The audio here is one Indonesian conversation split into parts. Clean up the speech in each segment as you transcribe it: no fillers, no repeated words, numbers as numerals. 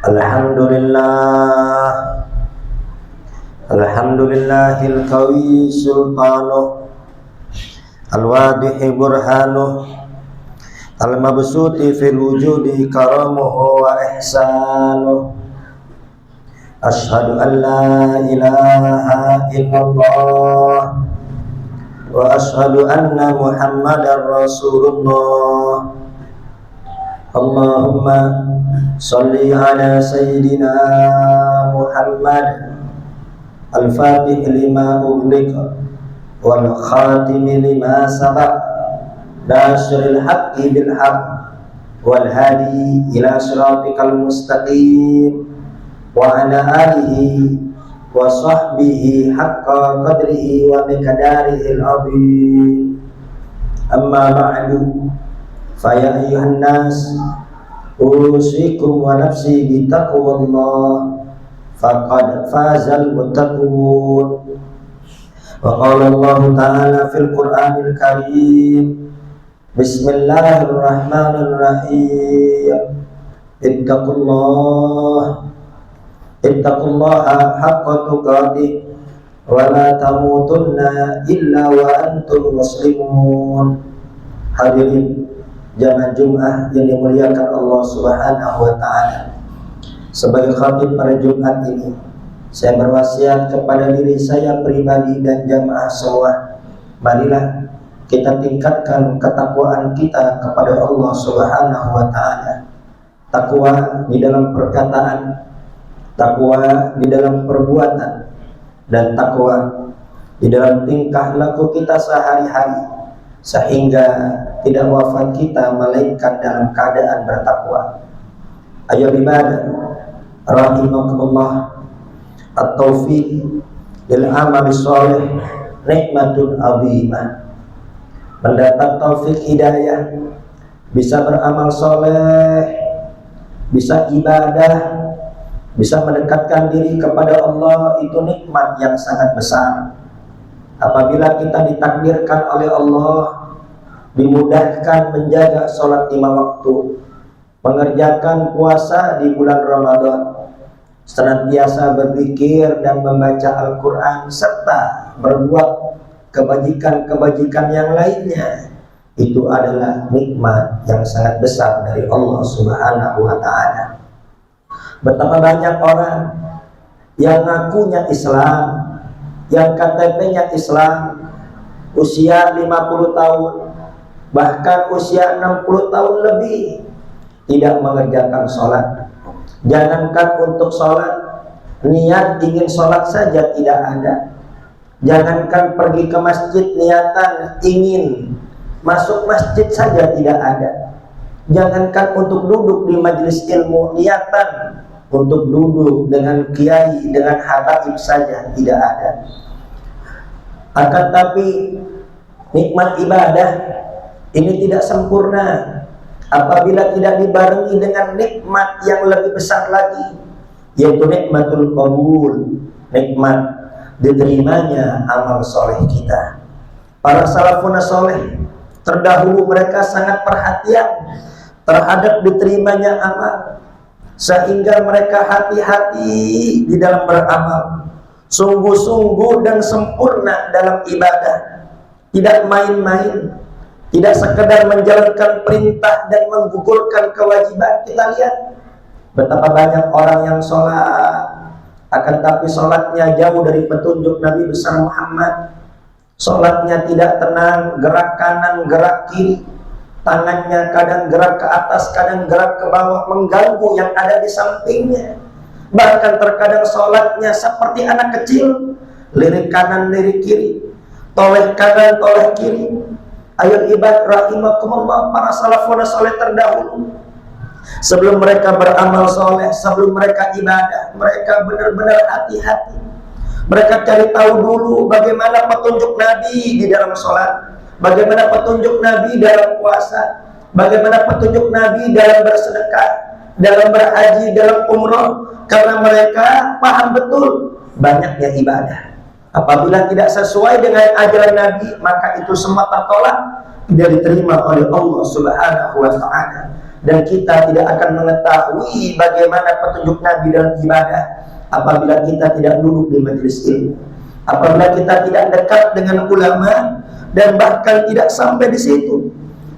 Alhamdulillah, alhamdulillahil qawi sultanuh, al-wadihi burhanuh, al-mabsuti fil wujudi karamuhu wa ihsanuh. Ashhadu an la ilaha illallah wa ashhadu anna muhammadar rasulullah. Allahumma salli ala sayyidina Muhammad al-fatih lima ughliqa wal khatimi lima sabaq nasril haqqi bil haqq wal hadi ila siratikal mustaqim wa ala alihi wa sahbihi haqqa qadrihi wa miqdarihil azim. Amma ba'du, fa ya ayyuhan nas usikum wa nafsi bi taqwallah faqad fazal muttaqun. Wa qala Allah ta'ala fil Qur'anil Karim, bismillahirrahmanirrahim, ittaqullaha haqqa tuqatih wa la tamutunna illa wa antum muslimun. Hadirin jamaah Jumat yang dimuliakan Allah Subhanahu wa taala. Sebagai khatib pada Jumat ini, saya berwasiat kepada diri saya pribadi dan jamaah semua, marilah kita tingkatkan ketakwaan kita kepada Allah Subhanahu wa taala. Takwa di dalam perkataan, takwa di dalam perbuatan, dan takwa di dalam tingkah laku kita sehari-hari, sehingga tidak wafat kita melainkan dalam keadaan bertakwa. Ayo ibadah rahimakumullah, at-taufiq lil amali sholih nikmatun azimah. Mendapat taufik hidayah, bisa beramal soleh, bisa ibadah, bisa mendekatkan diri kepada Allah, itu nikmat yang sangat besar. Apabila kita ditakdirkan oleh Allah, dimudahkan menjaga sholat 5 waktu, mengerjakan puasa di bulan Ramadan, senantiasa berzikir dan membaca Al-Quran, serta berbuat kebajikan-kebajikan yang lainnya, itu adalah nikmat yang sangat besar dari Allah Subhanahu wa ta'ala. Betapa banyak orang yang ngakunya Islam, yang KTP-nya Islam, usia 50 tahun, bahkan usia 60 tahun lebih, tidak mengerjakan sholat. Jangankan untuk sholat, niat ingin sholat saja tidak ada. Jangankan pergi ke masjid, niatan ingin masuk masjid saja tidak ada. Jangankan untuk duduk di majelis ilmu, niatan untuk duduk dengan kiai, dengan habaib saja tidak ada. Akan tapi nikmat ibadah ini tidak sempurna apabila tidak dibarengi dengan nikmat yang lebih besar lagi, yaitu nikmatul qabul, nikmat diterimanya amal soleh kita. Para salafun soleh terdahulu, mereka sangat perhatian terhadap diterimanya amal, sehingga mereka hati-hati di dalam beramal, sungguh-sungguh dan sempurna dalam ibadah, tidak main-main, tidak sekedar menjalankan perintah dan menggugurkan kewajiban. Kita lihat betapa banyak orang yang sholat, akan tapi sholatnya jauh dari petunjuk Nabi besar Muhammad. Sholatnya tidak tenang, gerak kanan, gerak kiri, tangannya kadang gerak ke atas, kadang gerak ke bawah, mengganggu yang ada di sampingnya. Bahkan terkadang sholatnya seperti anak kecil, lirik kanan, lirik kiri, toleh kanan, toleh kiri. Ayo ibadah rahimakumullah, para salafun soleh terdahulu, sebelum mereka beramal soleh, sebelum mereka ibadah, mereka benar-benar hati-hati. Mereka cari tahu dulu bagaimana petunjuk Nabi di dalam sholat, bagaimana petunjuk Nabi dalam puasa, bagaimana petunjuk Nabi dalam bersedekah, dalam berhaji, dalam umroh. Karena mereka paham betul banyaknya ibadah. Apabila tidak sesuai dengan ajaran Nabi, maka itu semua tertolak, tidak diterima oleh Allah Subhanahu wa ta'ala. dan kita tidak akan mengetahui bagaimana petunjuk Nabi dalam ibadah apabila kita tidak duduk di majelis ilmu, apabila kita tidak dekat dengan ulama, dan bahkan tidak sampai di situ.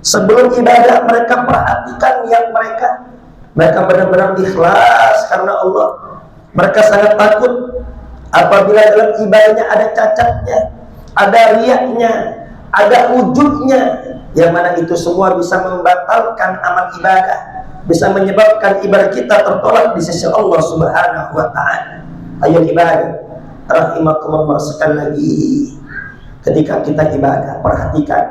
Sebelum ibadah mereka perhatikan niat mereka. Mereka benar-benar ikhlas karena Allah. Mereka sangat takut apabila dalam ibadahnya ada cacatnya, ada riaknya, ada wujudnya, yang mana itu semua bisa membatalkan amal ibadah, bisa menyebabkan ibadah kita tertolak di sisi Allah Subhanahu wa ta'ala. Ayo ibadah, rahimakumullah, sekali lagi, ketika kita ibadah, perhatikan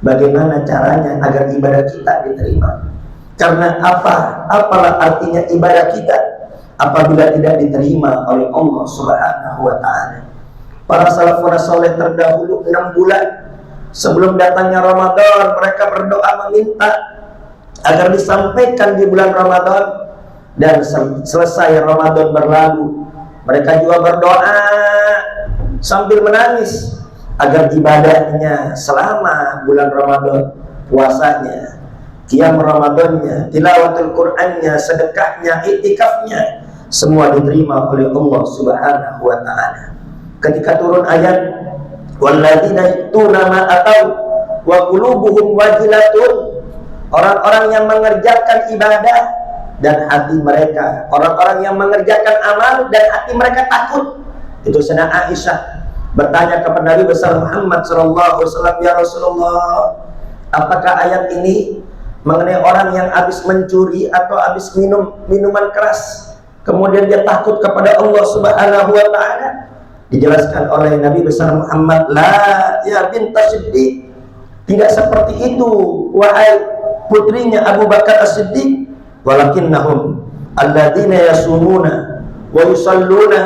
bagaimana caranya agar ibadah kita diterima. Karena apalah artinya ibadah kita apabila tidak diterima oleh Allah Subhanahu wa ta'ala. Para salafun saleh terdahulu 6 bulan sebelum datangnya Ramadan, mereka berdoa meminta agar disampaikan di bulan Ramadan. Dan selesai Ramadan berlalu, mereka juga berdoa sambil menangis agar ibadahnya selama bulan Ramadan, puasanya, qiyam Ramadannya, tilawatul Qur'annya, sedekahnya, iktikafnya, semua diterima oleh Allah Subhanahu wa ta'ala. Ketika turun ayat walladzina yu'tuna ma atau wa qulubuhum wajilatun, orang-orang yang mengerjakan ibadah dan hati mereka, orang-orang yang mengerjakan amal dan hati mereka takut. Itu Sayyidah Aisyah bertanya kepada Nabi besar Muhammad SAW, ya Rasulullah, apakah ayat ini mengenai orang yang habis mencuri atau habis minum minuman keras, kemudian dia takut kepada Allah Subhanahu wa ta'ala? Dijelaskan oleh Nabi besar Muhammad, la ya binta Siddiq, tidak seperti itu wahai putrinya Abu Bakar As-Siddiq, walakinnahum alladzina yasumuna wa yusalluna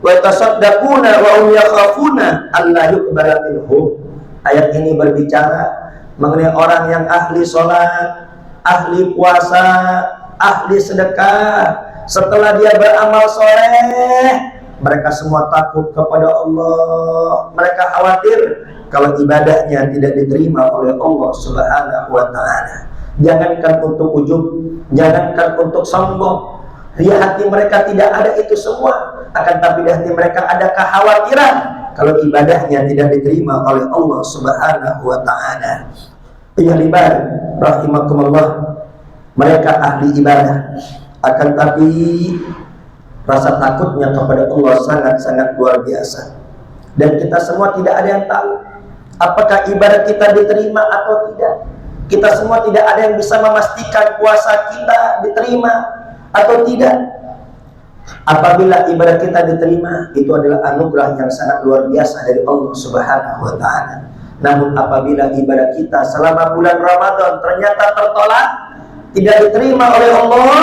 wa yatasaddaquna wa hum yakhafuna alla yuqbala minhum. Ayat ini berbicara mengenai orang yang ahli sholat, ahli puasa, ahli sedekah. Setelah dia beramal soleh, mereka semua takut kepada Allah. Mereka khawatir kalau ibadahnya tidak diterima oleh Allah Subhanahu wa ta'ala. Jangankan untuk ujub, jangankan untuk sombong, di hati mereka tidak ada itu semua. Akan tapi di hati mereka ada kekhawatiran kalau ibadahnya tidak diterima oleh Allah Subhanahu wa ta'ala. Ya libar rahimakumullah, mereka ahli ibadah, akan tapi rasa takutnya kepada Allah sangat-sangat luar biasa. Dan kita semua tidak ada yang tahu apakah ibadah kita diterima atau tidak. Kita semua tidak ada yang bisa memastikan puasa kita diterima atau tidak. Apabila ibadah kita diterima, itu adalah anugerah yang sangat luar biasa dari Allah Subhanahu wa ta'ala. Namun apabila ibadah kita selama bulan Ramadan ternyata tertolak, tidak diterima oleh Allah,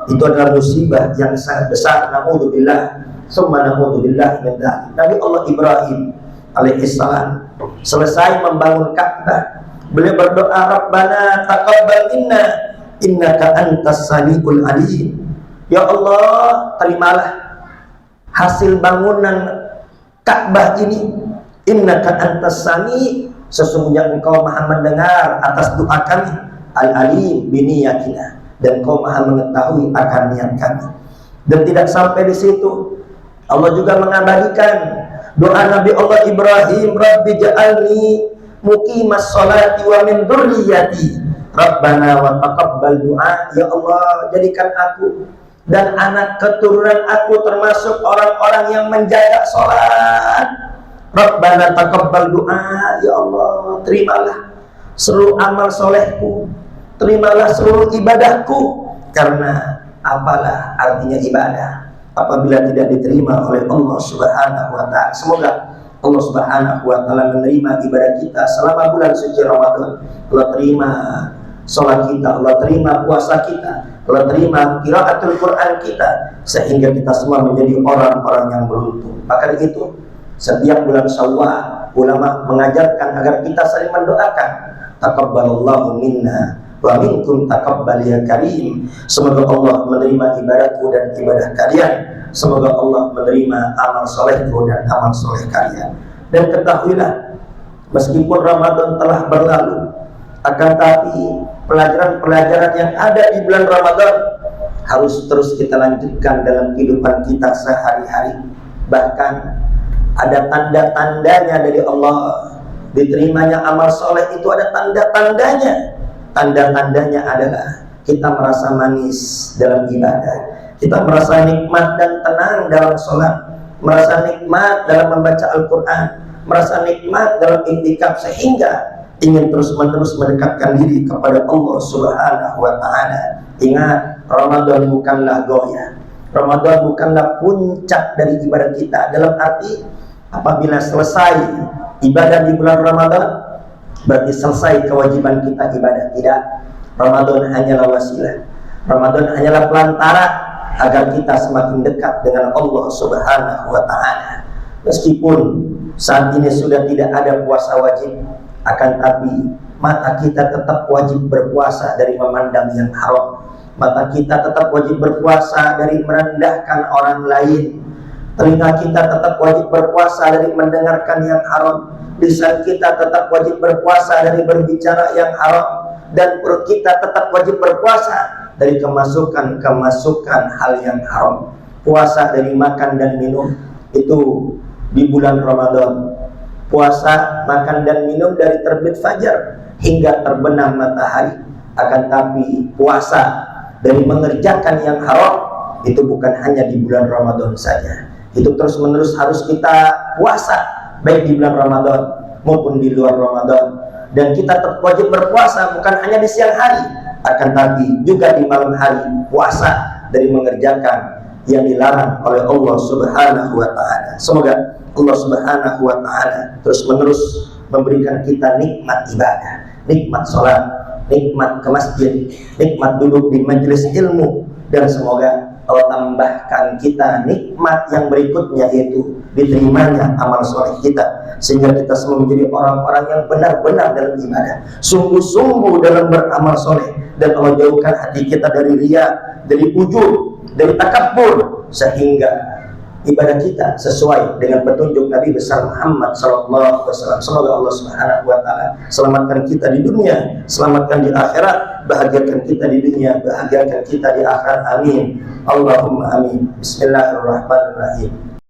itu adalah musibah yang sangat besar. Na'udzubillah, summa na'udzubillah min dzalik. Nabi Allah Ibrahim alaihissalam selesai membangun Ka'bah, beliau berdoa, Rabbana taqabbal minna innaka antas samiul alim. Ya Allah, terimalah hasil bangunan Ka'bah ini. Innaka antas sami, sesungguhnya engkau maha mendengar atas doa kami, al-alim biniyatina, dan engkau maha mengetahui akan niat kami. Dan tidak sampai di situ, Allah juga mengabadikan doa Nabi Allah Ibrahim, Rabbi ja'alni muqimas sholati wa min dzurriyyati Rabbana wa taqabbal du'a. Ya Allah, jadikan aku dan anak keturunan aku termasuk orang-orang yang menjaga sholat. Rabbana taqabbal du'a. Ya Allah, terimalah seluruh amal solehku, terimalah seluruh ibadahku. Karena apalah artinya ibadah apabila tidak diterima oleh Allah Subhanahu wa ta'ala. Semoga Allah Subhanahu wa ta'ala menerima ibadah kita selama bulan suci Ramadan. Allah terima sholat kita, Allah terima puasa kita, Allah terima qiraatul Quran kita, sehingga kita semua menjadi orang-orang yang beruntung. Maka dari itu, setiap bulan Syawal ulama mengajarkan agar kita saling mendoakan, taqabbalallahu minna wa minkum taqabbal ya karim. Semoga Allah menerima ibadahku dan ibadah kalian. Semoga Allah menerima amal solehku dan amal soleh kalian. Dan ketahuilah, meskipun Ramadan telah berlalu, akan tapi pelajaran-pelajaran yang ada di bulan Ramadan harus terus kita lanjutkan dalam kehidupan kita sehari-hari. Bahkan ada tanda-tandanya dari Allah diterimanya amal soleh itu, ada tanda-tandanya. Tanda-tandanya adalah kita merasa manis dalam ibadah, kita merasa nikmat dan tenang dalam sholat, merasa nikmat dalam membaca Al-Quran, merasa nikmat dalam iktikaf, sehingga ingin terus-menerus mendekatkan diri kepada Allah Subhanahu wa Ta'ala. Ingat, Ramadan bukanlah goyah, Ramadan bukanlah puncak dari ibadah kita. Dalam arti apabila selesai ibadah di bulan Ramadan berarti selesai kewajiban kita ibadah. Tidak, Ramadan hanyalah wasilah, Ramadan hanyalah pelantara agar kita semakin dekat dengan Allah Subhanahu wa Ta'ala. Meskipun saat ini sudah tidak ada puasa wajib, akan tapi mata kita tetap wajib berpuasa dari memandang yang haram. Mata kita tetap wajib berpuasa dari merendahkan orang lain. Telinga kita tetap wajib berpuasa dari mendengarkan yang haram. Lisan kita tetap wajib berpuasa dari berbicara yang haram. Dan perut kita tetap wajib berpuasa dari kemasukan hal yang haram. Puasa dari makan dan minum itu di bulan Ramadan. Puasa, makan dan minum dari terbit fajar hingga terbenam matahari. Akan tapi puasa dari mengerjakan yang haram itu bukan hanya di bulan Ramadan saja. Itu terus menerus harus kita puasa, baik di bulan Ramadan maupun di luar Ramadan. Dan kita tetap wajib berpuasa bukan hanya di siang hari, akan tapi juga di malam hari, puasa dari mengerjakan yang dilarang oleh Allah Subhanahu wa Ta'ala. Semoga Allah Subhanahu wa Ta'ala terus menerus memberikan kita nikmat ibadah, nikmat sholat, nikmat ke masjid, nikmat duduk di majelis ilmu, dan semoga Allah tambahkan kita nikmat yang berikutnya, yaitu diterimanya amal soleh kita, sehingga kita semua menjadi orang-orang yang benar-benar dalam ibadah, sungguh-sungguh dalam beramal soleh, dan Allah jauhkan hati kita dari riya, dari ujub, dari takabur, sehingga ibadah kita sesuai dengan petunjuk Nabi besar Muhammad SAW. Semoga Allah Subhanahu wa Ta'ala selamatkan kita di dunia, selamatkan di akhirat, bahagiakan kita di dunia, bahagiakan kita di akhirat. Amin. Allahumma amin. Bismillahirrahmanirrahim.